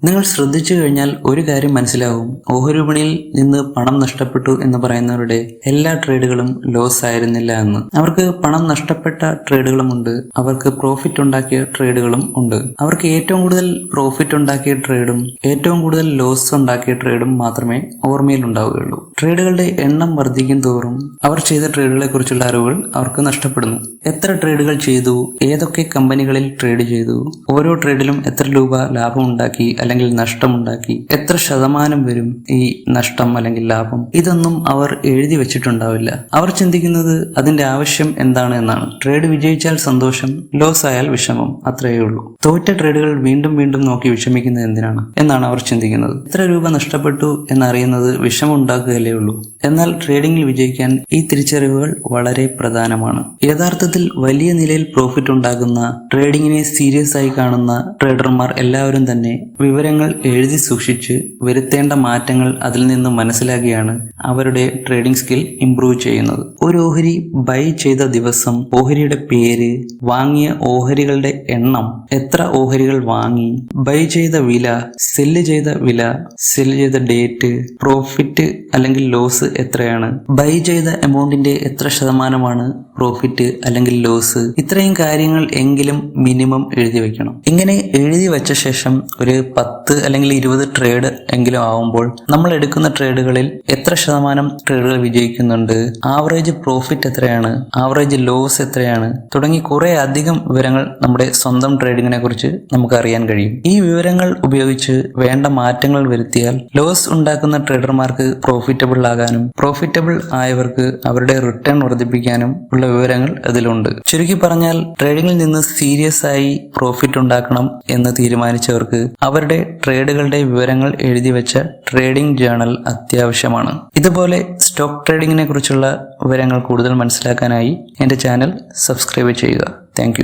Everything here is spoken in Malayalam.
നിങ്ങൾ ശ്രദ്ധിച്ചു കഴിഞ്ഞാൽ ഒരു കാര്യം മനസ്സിലാവും. ഓഹരി വിപണിയിൽ നിന്ന് പണം നഷ്ടപ്പെട്ടു എന്ന് പറയുന്നവരുടെ എല്ലാ ട്രേഡുകളും ലോസ് ആയിരുന്നില്ല എന്ന്. അവർക്ക് പണം നഷ്ടപ്പെട്ട ട്രേഡുകളുമുണ്ട്, അവർക്ക് പ്രോഫിറ്റ് ഉണ്ടാക്കിയ ട്രേഡുകളും ഉണ്ട്. അവർക്ക് ഏറ്റവും കൂടുതൽ പ്രോഫിറ്റ് ഉണ്ടാക്കിയ ട്രേഡും ഏറ്റവും കൂടുതൽ ലോസ് ഉണ്ടാക്കിയ ട്രേഡും മാത്രമേ ഓർമ്മയിൽ ഉണ്ടാവുകയുള്ളൂ. ട്രേഡുകളുടെ എണ്ണം വർദ്ധിക്കും തോറും അവർ ചെയ്ത ട്രേഡുകളെ കുറിച്ചുള്ള അറിവുകൾ അവർക്ക് നഷ്ടപ്പെടുന്നു. എത്ര ട്രേഡുകൾ ചെയ്തു, ഏതൊക്കെ കമ്പനികളിൽ ട്രേഡ് ചെയ്തു, ഓരോ ട്രേഡിലും എത്ര രൂപ ലാഭം ഉണ്ടാക്കി അല്ലെങ്കിൽ നഷ്ടമുണ്ടാക്കി, എത്ര ശതമാനം വരും ഈ നഷ്ടം അല്ലെങ്കിൽ ലാഭം, ഇതൊന്നും അവർ എഴുതി വെച്ചിട്ടുണ്ടാവില്ല. അവർ ചിന്തിക്കുന്നത് അതിന്റെ ആവശ്യം എന്താണ് എന്നാണ്. ട്രേഡ് വിജയിച്ചാൽ സന്തോഷം, ലോസ് ആയാൽ വിഷമം, അത്രയേ ഉള്ളൂ. തോറ്റ ട്രേഡുകൾ വീണ്ടും വീണ്ടും നോക്കി വിഷമിക്കുന്നത് എന്തിനാണ് എന്നാണ് അവർ ചിന്തിക്കുന്നത്. എത്ര രൂപ നഷ്ടപ്പെട്ടു എന്നറിയുന്നത് വിഷമം ഉണ്ടാക്കുകയല്ലേ ഉള്ളൂ. എന്നാൽ ട്രേഡിംഗിൽ വിജയിക്കാൻ ഈ തിരിച്ചറിവുകൾ വളരെ പ്രധാനമാണ്. യഥാർത്ഥത്തിൽ വലിയ നിലയിൽ പ്രോഫിറ്റ് ഉണ്ടാകുന്ന, ട്രേഡിങ്ങിനെ സീരിയസ് ആയി കാണുന്ന ട്രേഡർമാർ എല്ലാവരും തന്നെ വിവരങ്ങൾ എഴുതി സൂക്ഷിച്ച് വരുത്തേണ്ട മാറ്റങ്ങൾ അതിൽ നിന്ന് മനസ്സിലാക്കിയാണ് അവരുടെ ട്രേഡിംഗ് സ്കിൽ ഇംപ്രൂവ് ചെയ്യുന്നത്. ഒരു ഓഹരി ബൈ ചെയ്ത ദിവസം, ഓഹരിയുടെ പേര്, വാങ്ങിയ ഓഹരികളുടെ എണ്ണം, എത്ര ഓഹരികൾ വാങ്ങി, ബൈ ചെയ്ത വില, സെല്ല് ചെയ്ത വില, സെല്ല് ചെയ്ത ഡേറ്റ്, പ്രോഫിറ്റ് അല്ലെങ്കിൽ ലോസ് എത്രയാണ്, ബൈ ചെയ്ത എമൗണ്ടിന്റെ എത്ര ശതമാനമാണ് പ്രോഫിറ്റ് അല്ലെങ്കിൽ ലോസ്, ഇത്രയും കാര്യങ്ങൾ എങ്കിലും മിനിമം എഴുതി വെക്കണം. ഇങ്ങനെ എഴുതി വെച്ച ശേഷം ഒരു 10 അല്ലെങ്കിൽ 20 ട്രേഡ് എങ്കിലും ആവുമ്പോൾ നമ്മൾ എടുക്കുന്ന ട്രേഡുകളിൽ എത്ര ശതമാനം ട്രേഡുകൾ വിജയിക്കുന്നുണ്ട്, ആവറേജ് പ്രോഫിറ്റ് എത്രയാണ്, ആവറേജ് ലോസ് എത്രയാണ് തുടങ്ങി കുറെ അധികം വിവരങ്ങൾ നമ്മുടെ സ്വന്തം ട്രേഡിങ്ങിനെ കുറിച്ച് നമുക്ക് അറിയാൻ കഴിയും. ഈ വിവരങ്ങൾ ഉപയോഗിച്ച് വേണ്ട മാറ്റങ്ങൾ വരുത്തിയാൽ ലോസ് ഉണ്ടാക്കുന്ന ട്രേഡർമാർക്ക് പ്രോഫിറ്റബിൾ ആകാനും പ്രോഫിറ്റബിൾ ആയവർക്ക് അവരുടെ റിട്ടേൺ വർദ്ധിപ്പിക്കാനും ഉള്ള വിവരങ്ങൾ അതിലുണ്ട്. ചുരുക്കി പറഞ്ഞാൽ ട്രേഡിങ്ങിൽ നിന്ന് സീരിയസ് ആയി പ്രോഫിറ്റ് ഉണ്ടാക്കണം എന്ന് തീരുമാനിച്ചവർക്ക് അവരുടെ ട്രേഡുകളുടെ വിവരങ്ങൾ എഴുതി വെച്ച ട്രേഡിംഗ് ജേണൽ അത്യാവശ്യമാണ്. ഇതുപോലെ സ്റ്റോക്ക് ട്രേഡിങ്ങിനെ കുറിച്ചുള്ള വിവരങ്ങൾ കൂടുതൽ മനസ്സിലാക്കാനായി എൻ്റെ ചാനൽ സബ്സ്ക്രൈബ് ചെയ്യുക. താങ്ക്